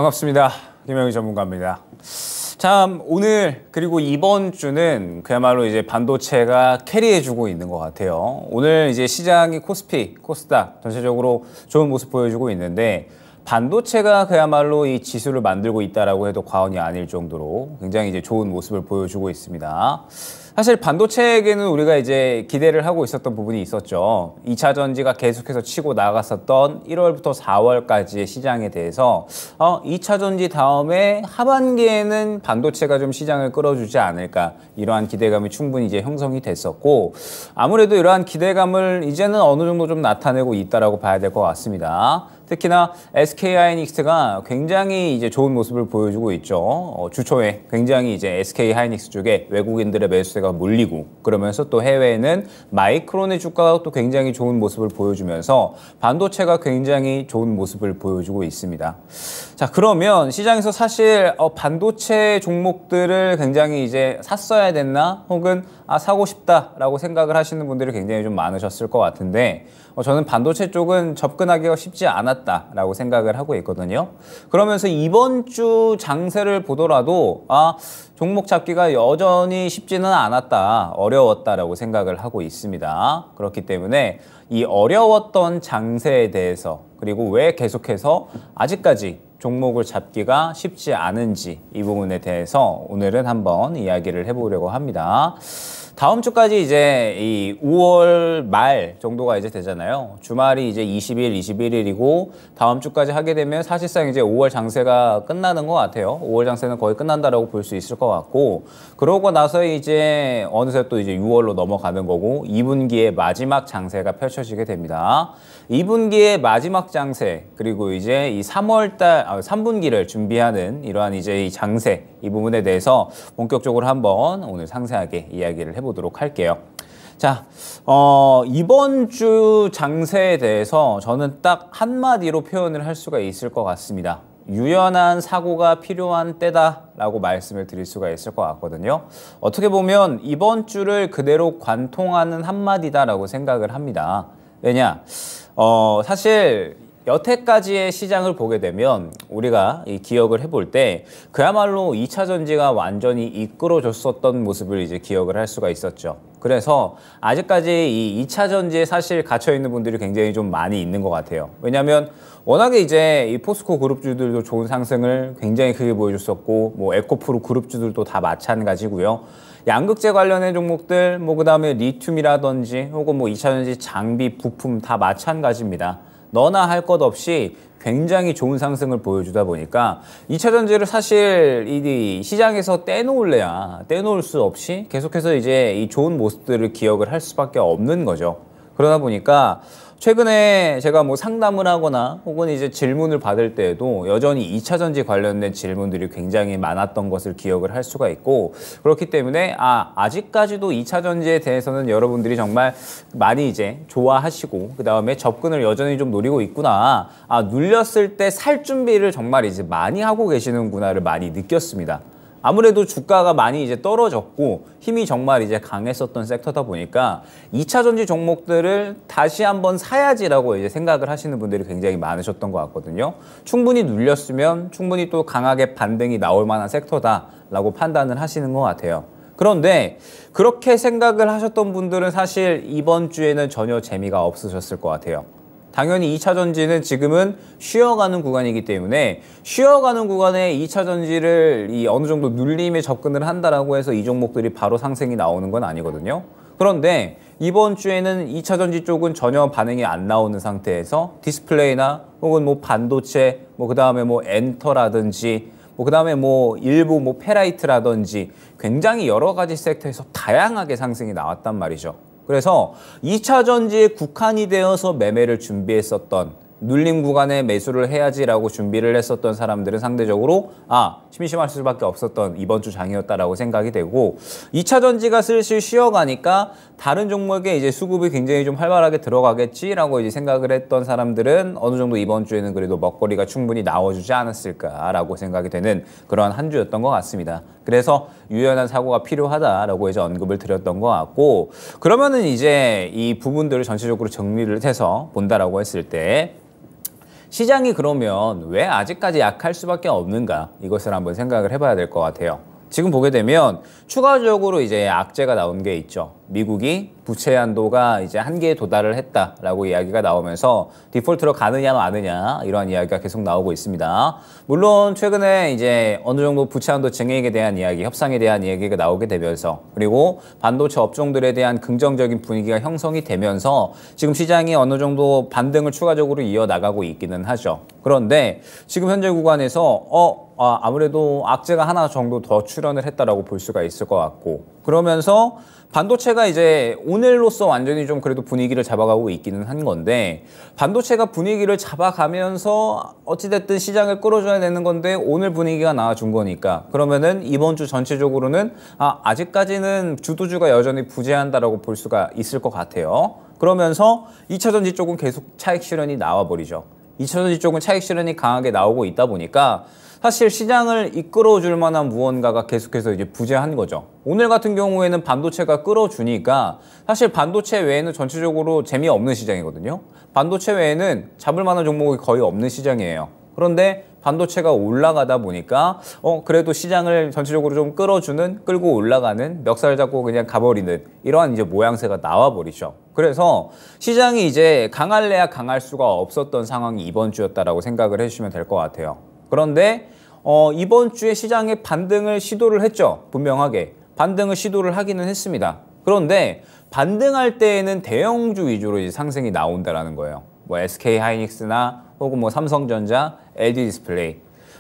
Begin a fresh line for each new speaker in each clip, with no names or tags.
반갑습니다. 김영희 전문가입니다. 참 오늘 그리고 이번 주는 그야말로 이제 반도체가 캐리해주고 있는 것 같아요. 오늘 이제 시장이 코스피, 코스닥 전체적으로 좋은 모습 보여주고 있는데 반도체가 그야말로 이 지수를 만들고 있다라고 해도 과언이 아닐 정도로 굉장히 이제 좋은 모습을 보여주고 있습니다. 사실 반도체에게는 우리가 이제 기대를 하고 있었던 부분이 있었죠. 2차 전지가 계속해서 치고 나갔었던 1월부터 4월까지의 시장에 대해서 2차 전지 다음에 하반기에는 반도체가 좀 시장을 끌어주지 않을까, 이러한 기대감이 충분히 이제 형성이 됐었고, 아무래도 이러한 기대감을 이제는 어느 정도 좀 나타내고 있다라고 봐야 될 것 같습니다. 특히나 SK하이닉스가 굉장히 이제 좋은 모습을 보여주고 있죠. 주초에 굉장히 이제 SK하이닉스 쪽에 외국인들의 매수세가 몰리고, 그러면서 또 해외에는 마이크론의 주가가 또 굉장히 좋은 모습을 보여주면서 반도체가 굉장히 좋은 모습을 보여주고 있습니다. 자, 그러면 시장에서 사실 반도체 종목들을 굉장히 이제 샀어야 됐나, 혹은 사고 싶다라고 생각을 하시는 분들이 굉장히 좀 많으셨을 것 같은데, 저는 반도체 쪽은 접근하기가 쉽지 않았다라고 생각을 하고 있거든요. 그러면서 이번 주 장세를 보더라도 종목 잡기가 여전히 쉽지는 않았다, 어려웠다라고 생각을 하고 있습니다. 그렇기 때문에 이 어려웠던 장세에 대해서, 그리고 왜 계속해서 아직까지 종목을 잡기가 쉽지 않은지, 이 부분에 대해서 오늘은 한번 이야기를 해보려고 합니다. 다음 주까지 이제 이 5월 말 정도가 이제 되잖아요. 주말이 이제 20일, 21일이고 다음 주까지 하게 되면 사실상 이제 5월 장세가 끝나는 것 같아요. 5월 장세는 거의 끝난다라고 볼 수 있을 것 같고, 그러고 나서 이제 어느새 또 이제 6월로 넘어가는 거고, 2분기의 마지막 장세가 펼쳐지게 됩니다. 2분기의 마지막 장세, 그리고 이제 이 3분기를 준비하는 이러한 이제 이 장세, 이 부분에 대해서 본격적으로 한번 오늘 상세하게 이야기를 해보도록 할게요. 자, 이번 주 장세에 대해서 저는 딱 한마디로 표현을 할 수가 있을 것 같습니다. 유연한 사고가 필요한 때다라고 말씀을 드릴 수가 있을 것 같거든요. 어떻게 보면 이번 주를 그대로 관통하는 한마디다라고 생각을 합니다. 왜냐? 사실 여태까지의 시장을 보게 되면 우리가 이 기억을 해볼 때 그야말로 2차 전지가 완전히 이끌어줬었던 모습을 이제 기억을 할 수가 있었죠. 그래서 아직까지 이 2차 전지에 사실 갇혀있는 분들이 굉장히 좀 많이 있는 것 같아요. 왜냐하면 워낙에 이제 이 포스코 그룹주들도 좋은 상승을 굉장히 크게 보여줬었고, 뭐 에코프로 그룹주들도 다 마찬가지고요. 양극재 관련된 종목들, 그 다음에 리튬이라든지 혹은 뭐 2차 전지 장비, 부품 다 마찬가지입니다. 너나 할 것 없이 굉장히 좋은 상승을 보여주다 보니까 2차 전지를 사실 이 시장에서 떼놓을 수 없이 계속해서 이제 이 좋은 모습들을 기억을 할 수밖에 없는 거죠. 그러다 보니까 최근에 제가 뭐 상담을 하거나 혹은 이제 질문을 받을 때에도 여전히 2차 전지 관련된 질문들이 굉장히 많았던 것을 기억을 할 수가 있고, 그렇기 때문에 아직까지도 2차 전지에 대해서는 여러분들이 정말 많이 이제 좋아하시고, 그 다음에 접근을 여전히 좀 노리고 있구나, 눌렸을 때 살 준비를 정말 이제 많이 하고 계시는구나를 많이 느꼈습니다. 아무래도 주가가 많이 이제 떨어졌고 힘이 정말 이제 강했었던 섹터다 보니까 2차 전지 종목들을 다시 한번 사야지라고 이제 생각을 하시는 분들이 굉장히 많으셨던 것 같거든요. 충분히 눌렸으면 충분히 또 강하게 반등이 나올 만한 섹터다라고 판단을 하시는 것 같아요. 그런데 그렇게 생각을 하셨던 분들은 사실 이번 주에는 전혀 재미가 없으셨을 것 같아요. 당연히 2차 전지는 지금은 쉬어가는 구간이기 때문에 쉬어가는 구간에 2차 전지를 어느 정도 눌림에 접근을 한다라고 해서 이 종목들이 바로 상승이 나오는 건 아니거든요. 그런데 이번 주에는 2차 전지 쪽은 전혀 반응이 안 나오는 상태에서 디스플레이나 혹은 뭐 반도체, 그 다음에 뭐 엔터라든지 그 다음에 일부 페라이트라든지 굉장히 여러 가지 섹터에서 다양하게 상승이 나왔단 말이죠. 그래서 2차 전지에 국한이 되어서 매매를 준비했었던, 눌림 구간에 매수를 해야지라고 준비를 했었던 사람들은 상대적으로 심심할 수밖에 없었던 이번 주 장이었다라고 생각이 되고, 2차 전지가 슬슬 쉬어가니까 다른 종목에 이제 수급이 굉장히 좀 활발하게 들어가겠지라고 이제 생각을 했던 사람들은 어느 정도 이번 주에는 그래도 먹거리가 충분히 나와주지 않았을까라고 생각이 되는 그런 한 주였던 것 같습니다. 그래서 유연한 사고가 필요하다라고 이제 언급을 드렸던 것 같고, 그러면은 이제 이 부분들을 전체적으로 정리를 해서 본다라고 했을 때 시장이 그러면 왜 아직까지 약할 수밖에 없는가? 이것을 한번 생각을 해봐야 될 것 같아요. 지금 보게 되면 추가적으로 이제 악재가 나온 게 있죠. 미국이 부채 한도가 이제 한계에 도달을 했다라고 이야기가 나오면서 디폴트로 가느냐 마느냐 이러한 이야기가 계속 나오고 있습니다. 물론 최근에 이제 어느 정도 부채 한도 증액에 대한 이야기, 협상에 대한 이야기가 나오게 되면서 그리고 반도체 업종들에 대한 긍정적인 분위기가 형성이 되면서 지금 시장이 어느 정도 반등을 추가적으로 이어나가고 있기는 하죠. 그런데 지금 현재 구간에서 아무래도 악재가 하나 정도 더 출현을 했다라고 볼 수가 있을 것 같고 그러면서 반도체가 이제 오늘로써 완전히 좀 그래도 분위기를 잡아가고 있기는 한 건데 반도체가 분위기를 잡아가면서 어찌됐든 시장을 끌어줘야 되는 건데 오늘 분위기가 나와준 거니까 그러면은 이번 주 전체적으로는 아직까지는 주도주가 여전히 부재한다라고 볼 수가 있을 것 같아요. 그러면서 2차전지 쪽은 계속 차익 실현이 나와버리죠. 2차전지 쪽은 차익 실현이 강하게 나오고 있다 보니까 사실 시장을 이끌어줄 만한 무언가가 계속해서 이제 부재한 거죠. 오늘 같은 경우에는 반도체가 끌어주니까 사실 반도체 외에는 전체적으로 재미없는 시장이거든요. 반도체 외에는 잡을 만한 종목이 거의 없는 시장이에요. 그런데 반도체가 올라가다 보니까 그래도 시장을 전체적으로 좀 끌고 올라가는 멱살 잡고 그냥 가버리는 이러한 이제 모양새가 나와버리죠. 그래서 시장이 이제 강할래야 강할 수가 없었던 상황이 이번 주였다라고 생각을 해주시면 될 것 같아요. 그런데 이번 주에 시장에 반등을 시도를 했죠. 분명하게 반등을 시도를 하기는 했습니다. 그런데 반등할 때에는 대형주 위주로 이제 상승이 나온다라는 거예요. 뭐 SK 하이닉스나 혹은 뭐 삼성전자, LG 디스플레이.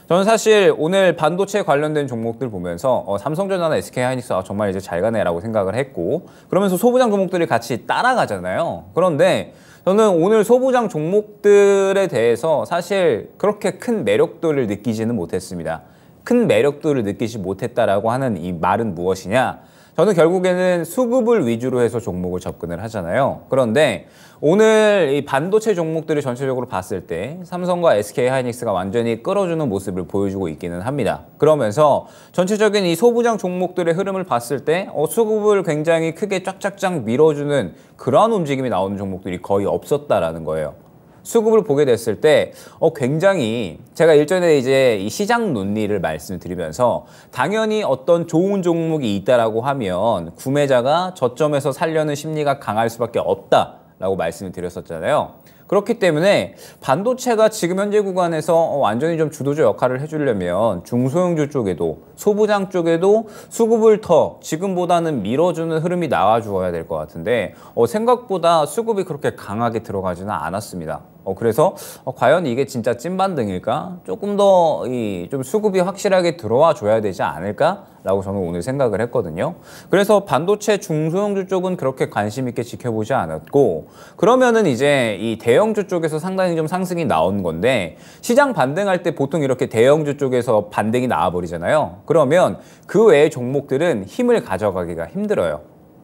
저는 사실 오늘 반도체 관련된 종목들 보면서 삼성전자나 SK 하이닉스가 정말 이제 잘 가네라고 생각을 했고 그러면서 소부장 종목들이 같이 따라가잖아요. 그런데 저는 오늘 소부장 종목들에 대해서 사실 그렇게 큰 매력도를 느끼지는 못했습니다. 큰 매력도를 느끼지 못했다라고 하는 이 말은 무엇이냐? 저는 결국에는 수급을 위주로 해서 종목을 접근을 하잖아요. 그런데 오늘 이 반도체 종목들을 전체적으로 봤을 때 삼성과 SK 하이닉스가 완전히 끌어주는 모습을 보여주고 있기는 합니다. 그러면서 전체적인 이 소부장 종목들의 흐름을 봤을 때 수급을 굉장히 크게 쫙쫙쫙 밀어주는 그러한 움직임이 나오는 종목들이 거의 없었다라는 거예요. 수급을 보게 됐을 때 굉장히 제가 일전에 이제 이 시장 논리를 말씀드리면서 당연히 어떤 좋은 종목이 있다라고 하면 구매자가 저점에서 살려는 심리가 강할 수밖에 없다라고 말씀을 드렸었잖아요. 그렇기 때문에 반도체가 지금 현재 구간에서 완전히 좀 주도적 역할을 해주려면 중소형주 쪽에도 소부장 쪽에도 수급을 더 지금보다는 밀어주는 흐름이 나와주어야 될 것 같은데 생각보다 수급이 그렇게 강하게 들어가지는 않았습니다. 그래서 과연 이게 진짜 찐반등일까? 조금 더 좀 수급이 확실하게 들어와 줘야 되지 않을까라고 저는 오늘 생각을 했거든요. 그래서 반도체 중소형주 쪽은 그렇게 관심 있게 지켜보지 않았고 그러면은 이제 이 대형주 쪽에서 상당히 좀 상승이 나온 건데 시장 반등할 때 보통 이렇게 대형주 쪽에서 반등이 나와버리잖아요. 그러면 그 외의 종목들은 힘을 가져가기가 힘들어요.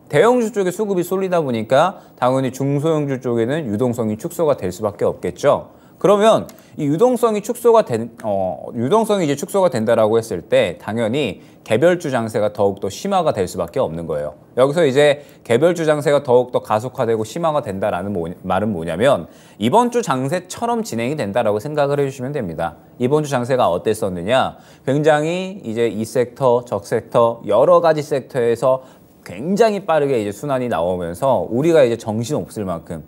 대형주 쪽에 수급이 쏠리다 보니까 당연히 중소형주 쪽에는 유동성이 축소가 될 수밖에 없겠죠. 그러면 이 유동성이 이제 축소가 된다라고 했을 때 당연히 개별주 장세가 더욱더 심화가 될 수밖에 없는 거예요. 여기서 이제 개별주 장세가 더욱더 가속화되고 심화가 된다라는 말은 뭐냐면 이번 주 장세처럼 진행이 된다라고 생각을 해주시면 됩니다. 이번 주 장세가 어땠었느냐? 굉장히 이제 이 섹터, 저 섹터 여러 가지 섹터에서 굉장히 빠르게 이제 순환이 나오면서 우리가 이제 정신 없을 만큼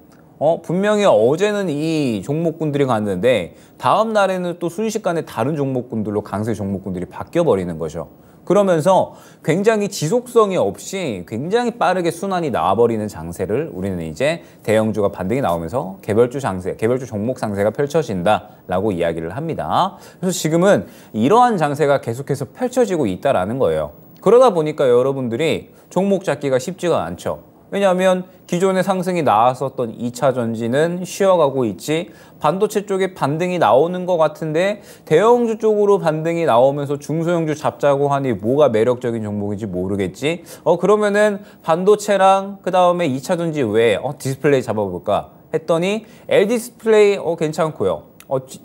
분명히 어제는 이 종목군들이 갔는데 다음 날에는 또 순식간에 다른 종목군들로 강세 종목군들이 바뀌어 버리는 거죠. 그러면서 굉장히 지속성이 없이 굉장히 빠르게 순환이 나와버리는 장세를 우리는 이제 대형주가 반등이 나오면서 개별주 장세, 개별주 종목 상세가 펼쳐진다라고 이야기를 합니다. 그래서 지금은 이러한 장세가 계속해서 펼쳐지고 있다라는 거예요. 그러다 보니까 여러분들이 종목 잡기가 쉽지가 않죠. 왜냐하면 기존에 상승이 나왔었던 2차 전지는 쉬어가고 있지 반도체 쪽에 반등이 나오는 것 같은데 대형주 쪽으로 반등이 나오면서 중소형주 잡자고 하니 뭐가 매력적인 종목인지 모르겠지. 그러면은 반도체랑 그 다음에 2차 전지 외에 디스플레이 잡아볼까 했더니 LG 디스플레이 괜찮고요.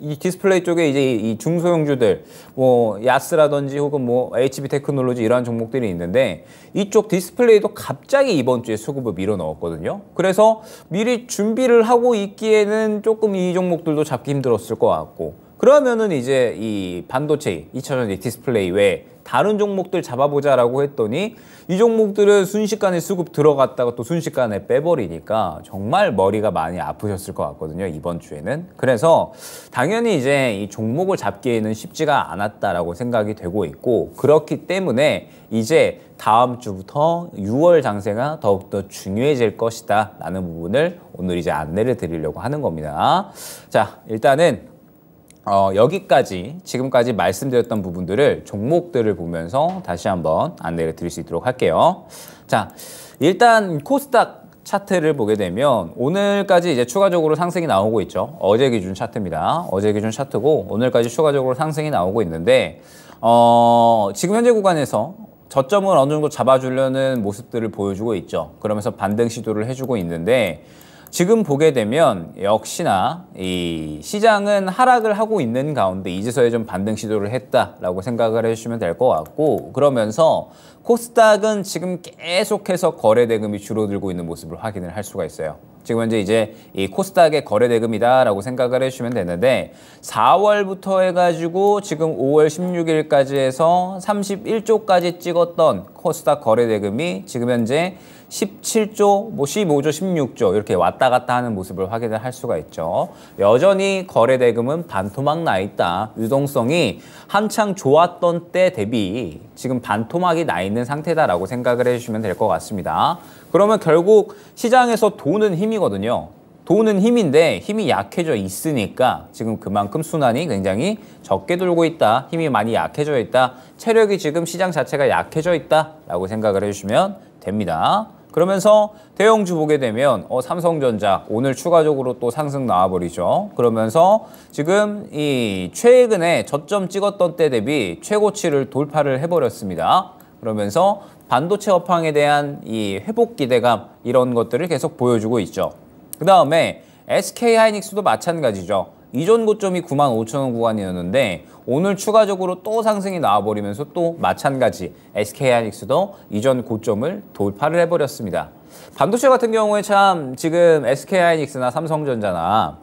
이 디스플레이 쪽에 이제 이 중소형주들, 뭐 야스라든지 혹은 뭐 HB 테크놀로지 이러한 종목들이 있는데 이쪽 디스플레이도 갑자기 이번 주에 수급을 밀어 넣었거든요. 그래서 미리 준비를 하고 있기에는 조금 이 종목들도 잡기 힘들었을 것 같고, 그러면은 이제 이 반도체, 2차전지 디스플레이 외에 다른 종목들 잡아보자라고 했더니 이 종목들은 순식간에 수급 들어갔다가 또 순식간에 빼버리니까 정말 머리가 많이 아프셨을 것 같거든요, 이번 주에는. 그래서 당연히 이제 이 종목을 잡기에는 쉽지가 않았다라고 생각이 되고 있고, 그렇기 때문에 이제 다음 주부터 6월 장세가 더욱더 중요해질 것이다 라는 부분을 오늘 이제 안내를 드리려고 하는 겁니다. 자, 일단은 여기까지 지금까지 말씀드렸던 부분들을 종목들을 보면서 다시 한번 안내를 드릴 수 있도록 할게요. 자, 일단 코스닥 차트를 보게 되면 오늘까지 이제 추가적으로 상승이 나오고 있죠. 어제 기준 차트입니다. 어제 기준 차트고 오늘까지 추가적으로 상승이 나오고 있는데 지금 현재 구간에서 저점을 어느 정도 잡아주려는 모습들을 보여주고 있죠. 그러면서 반등 시도를 해주고 있는데 지금 보게 되면 역시나 이 시장은 하락을 하고 있는 가운데 이제서야 좀 반등 시도를 했다라고 생각을 해주시면 될 것 같고, 그러면서 코스닥은 지금 계속해서 거래 대금이 줄어들고 있는 모습을 확인을 할 수가 있어요. 지금 현재 이제 이 코스닥의 거래 대금이다라고 생각을 해주시면 되는데 4월부터 해가지고 지금 5월 16일까지 해서 31조까지 찍었던 코스닥 거래 대금이 지금 현재 17조, 뭐 15조, 16조 이렇게 왔다 갔다 하는 모습을 확인을 할 수가 있죠. 여전히 거래 대금은 반토막 나 있다. 유동성이 한창 좋았던 때 대비 지금 반토막이 나 있는 상태다라고 생각을 해주시면 될 것 같습니다. 그러면 결국 시장에서 도는 힘이거든요. 도는 힘인데 힘이 약해져 있으니까 지금 그만큼 순환이 굉장히 적게 돌고 있다. 힘이 많이 약해져 있다. 체력이 지금 시장 자체가 약해져 있다라고 생각을 해주시면 됩니다. 그러면서 대형주 보게 되면 삼성전자 오늘 추가적으로 또 상승 나와버리죠. 그러면서 지금 이 최근에 저점 찍었던 때 대비 최고치를 돌파를 해버렸습니다. 그러면서 반도체 업황에 대한 이 회복 기대감 이런 것들을 계속 보여주고 있죠. 그 다음에 SK하이닉스도 마찬가지죠. 이전 고점이 95,000원 구간이었는데 오늘 추가적으로 또 상승이 나와버리면서 또 마찬가지 SK하이닉스도 이전 고점을 돌파를 해버렸습니다. 반도체 같은 경우에 참 지금 SK하이닉스나 삼성전자나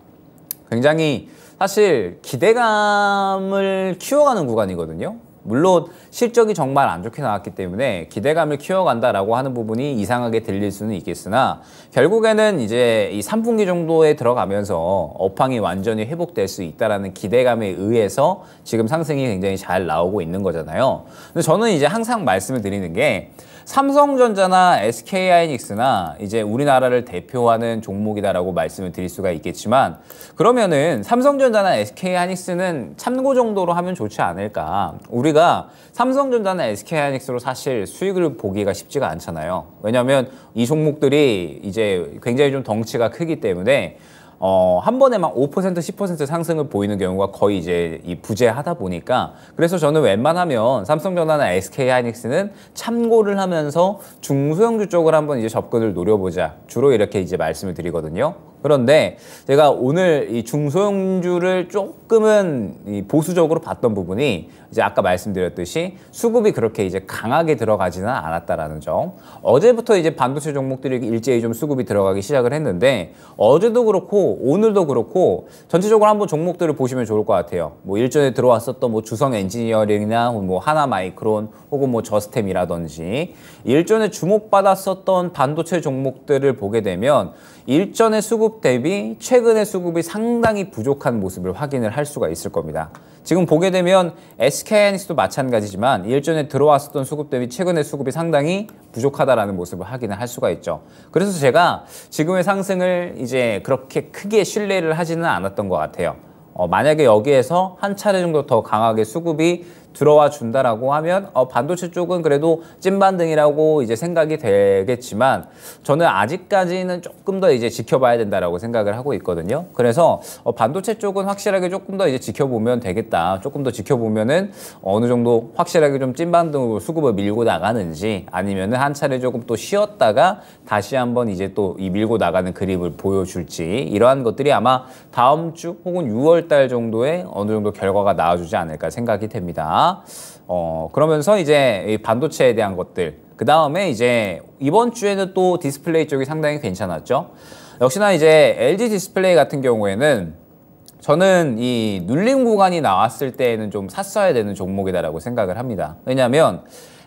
굉장히 사실 기대감을 키워가는 구간이거든요. 물론 실적이 정말 안 좋게 나왔기 때문에 기대감을 키워간다라고 하는 부분이 이상하게 들릴 수는 있겠으나 결국에는 이제 이 3분기 정도에 들어가면서 업황이 완전히 회복될 수 있다라는 기대감에 의해서 지금 상승이 굉장히 잘 나오고 있는 거잖아요. 근데 저는 이제 항상 말씀을 드리는 게 삼성전자나 SK하이닉스나 이제 우리나라를 대표하는 종목이다라고 말씀을 드릴 수가 있겠지만 그러면은 삼성전자나 SK하이닉스는 참고 정도로 하면 좋지 않을까. 우리가 삼성전자나 SK하이닉스로 사실 수익을 보기가 쉽지가 않잖아요. 왜냐하면 이 종목들이 이제 굉장히 좀 덩치가 크기 때문에 한 번에 막 5%, 10% 상승을 보이는 경우가 거의 이제 이 부재하다 보니까 그래서 저는 웬만하면 삼성전자나 SK하이닉스는 참고를 하면서 중소형주 쪽을 한번 이제 접근을 노려보자. 주로 이렇게 이제 말씀을 드리거든요. 그런데 제가 오늘 이 중소형주를 조금은 이 보수적으로 봤던 부분이 이제 아까 말씀드렸듯이 수급이 그렇게 이제 강하게 들어가지는 않았다라는 점. 어제부터 이제 반도체 종목들이 일제히 좀 수급이 들어가기 시작을 했는데 어제도 그렇고 오늘도 그렇고 전체적으로 한번 종목들을 보시면 좋을 것 같아요. 뭐 일전에 들어왔었던 뭐 주성 엔지니어링이나 뭐 하나마이크론 혹은 뭐 저스템이라든지 일전에 주목받았었던 반도체 종목들을 보게 되면 일전의 수급 대비 최근의 수급이 상당히 부족한 모습을 확인을 할 수가 있을 겁니다. 지금 보게 되면 SK하이닉스도 마찬가지지만 일전에 들어왔었던 수급 대비 최근의 수급이 상당히 부족하다라는 모습을 확인을 할 수가 있죠. 그래서 제가 지금의 상승을 이제 그렇게 크게 신뢰를 하지는 않았던 것 같아요. 만약에 여기에서 한 차례 정도 더 강하게 수급이 들어와 준다라고 하면 반도체 쪽은 그래도 찐반등이라고 이제 생각이 되겠지만 저는 아직까지는 조금 더 이제 지켜봐야 된다라고 생각을 하고 있거든요. 그래서 반도체 쪽은 확실하게 조금 더 이제 지켜보면 되겠다. 조금 더 지켜보면은 어느 정도 확실하게 좀 찐반등으로 수급을 밀고 나가는지 아니면은 한 차례 조금 또 쉬었다가 다시 한번 이제 또 이 밀고 나가는 그림을 보여줄지 이러한 것들이 아마 다음 주 혹은 6월 달 정도에 어느 정도 결과가 나와주지 않을까 생각이 됩니다. 그러면서 이제 이 반도체에 대한 것들 그 다음에 이제 이번 주에는 또 디스플레이 쪽이 상당히 괜찮았죠. 역시나 이제 LG 디스플레이 같은 경우에는 저는 이 눌림 구간이 나왔을 때에는 좀 샀어야 되는 종목이다라고 생각을 합니다. 왜냐하면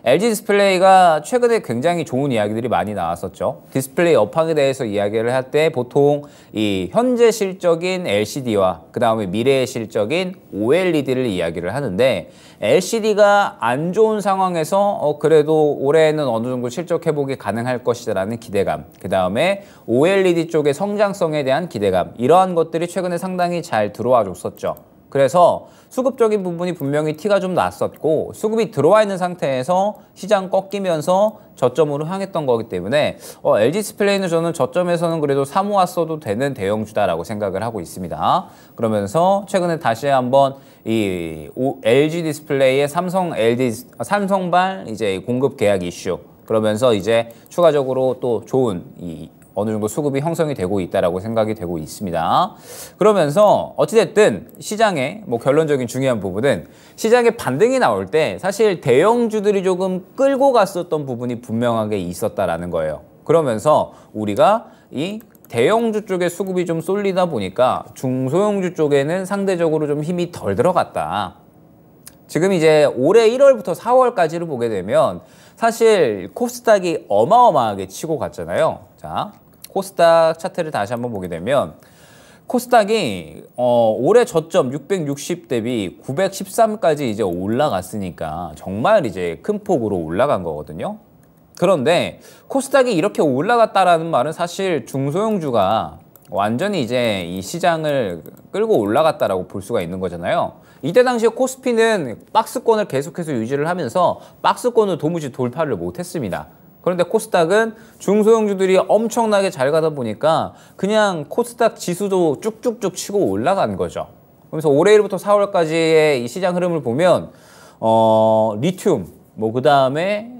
LG 디스플레이가 최근에 굉장히 좋은 이야기들이 많이 나왔었죠. 디스플레이 업황에 대해서 이야기를 할 때 보통 이 현재 실적인 LCD와 그 다음에 미래의 실적인 OLED를 이야기를 하는데 LCD가 안 좋은 상황에서 그래도 올해는 어느 정도 실적 회복이 가능할 것이라는 기대감, 그 다음에 OLED 쪽의 성장성에 대한 기대감, 이러한 것들이 최근에 상당히 잘 들어와 줬었죠. 그래서 수급적인 부분이 분명히 티가 좀 났었고 수급이 들어와 있는 상태에서 시장 꺾이면서 저점으로 향했던 거기 때문에 LG 디스플레이는 저는 저점에서는 그래도 사모았어도 되는 대형주다라고 생각을 하고 있습니다. 그러면서 최근에 다시 한번 이 LG 디스플레이의 삼성발 이제 공급 계약 이슈 그러면서 이제 추가적으로 또 좋은 어느 정도 수급이 형성이 되고 있다라고 생각이 되고 있습니다. 그러면서 어찌됐든 시장의 결론적인 중요한 부분은 시장의 반등이 나올 때 사실 대형주들이 조금 끌고 갔었던 부분이 분명하게 있었다라는 거예요. 그러면서 우리가 이 대형주 쪽에 수급이 좀 쏠리다 보니까 중소형주 쪽에는 상대적으로 좀 힘이 덜 들어갔다. 지금 이제 올해 1월부터 4월까지를 보게 되면 사실 코스닥이 어마어마하게 치고 갔잖아요. 자, 코스닥 차트를 다시 한번 보게 되면 코스닥이 올해 저점 660 대비 913까지 이제 올라갔으니까 정말 이제 큰 폭으로 올라간 거거든요. 그런데 코스닥이 이렇게 올라갔다라는 말은 사실 중소형주가 완전히 이제 이 시장을 끌고 올라갔다라고 볼 수가 있는 거잖아요. 이때 당시에 코스피는 박스권을 계속해서 유지를 하면서 박스권을 도무지 돌파를 못했습니다. 그런데 코스닥은 중소형주들이 엄청나게 잘 가다 보니까 그냥 코스닥 지수도 쭉쭉쭉 치고 올라간 거죠. 그래서 올해 1일부터 4월까지의 이 시장 흐름을 보면 리튬, 그 다음에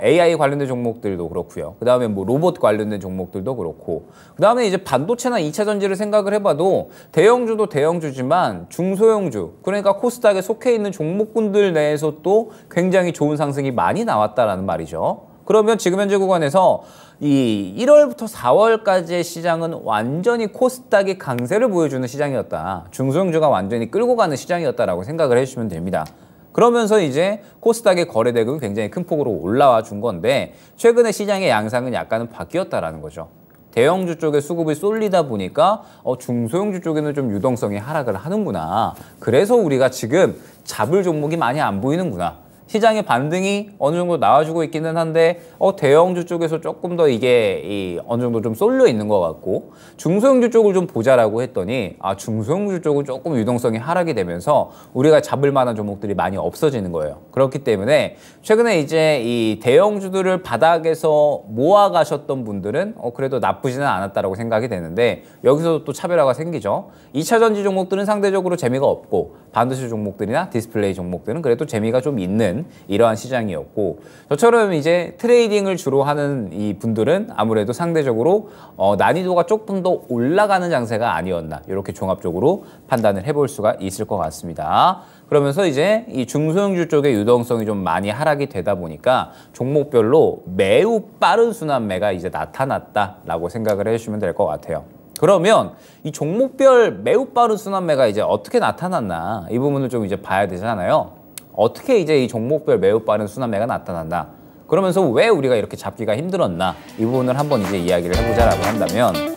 AI 관련된 종목들도 그렇고요. 그 다음에 로봇 관련된 종목들도 그렇고, 그 다음에 이제 반도체나 2차 전지를 생각을 해봐도 대형주도 대형주지만 중소형주, 그러니까 코스닥에 속해 있는 종목군들 내에서 또 굉장히 좋은 상승이 많이 나왔다라는 말이죠. 그러면 지금 현재 구간에서 이 1월부터 4월까지의 시장은 완전히 코스닥이 강세를 보여주는 시장이었다. 중소형주가 완전히 끌고 가는 시장이었다라고 생각을 해주시면 됩니다. 그러면서 이제 코스닥의 거래 대금이 굉장히 큰 폭으로 올라와 준 건데 최근에 시장의 양상은 약간은 바뀌었다라는 거죠. 대형주 쪽에 수급이 쏠리다 보니까 중소형주 쪽에는 좀 유동성이 하락을 하는구나. 그래서 우리가 지금 잡을 종목이 많이 안 보이는구나. 시장의 반등이 어느 정도 나와주고 있기는 한데 대형주 쪽에서 조금 더 이게 어느 정도 좀 쏠려 있는 것 같고 중소형주 쪽을 좀 보자라고 했더니 중소형주 쪽은 조금 유동성이 하락이 되면서 우리가 잡을 만한 종목들이 많이 없어지는 거예요. 그렇기 때문에 최근에 이제 이 대형주들을 바닥에서 모아가셨던 분들은 그래도 나쁘지는 않았다라고 생각이 되는데 여기서도 또 차별화가 생기죠. 2차 전지 종목들은 상대적으로 재미가 없고 반도체 종목들이나 디스플레이 종목들은 그래도 재미가 좀 있는 이러한 시장이었고 저처럼 이제 트레이딩을 주로 하는 이 분들은 아무래도 상대적으로 난이도가 조금 더 올라가는 장세가 아니었나 이렇게 종합적으로 판단을 해볼 수가 있을 것 같습니다. 그러면서 이제 이 중소형주 쪽의 유동성이 좀 많이 하락이 되다 보니까 종목별로 매우 빠른 순환매가 이제 나타났다라고 생각을 해주시면 될 것 같아요. 그러면 이 종목별 매우 빠른 순환매가 이제 어떻게 나타났나 이 부분을 좀 이제 봐야 되잖아요. 어떻게 이제 이 종목별 매우 빠른 순환매가 나타났나? 그러면서 왜 우리가 이렇게 잡기가 힘들었나? 이 부분을 한번 이제 이야기를 해보자라고 한다면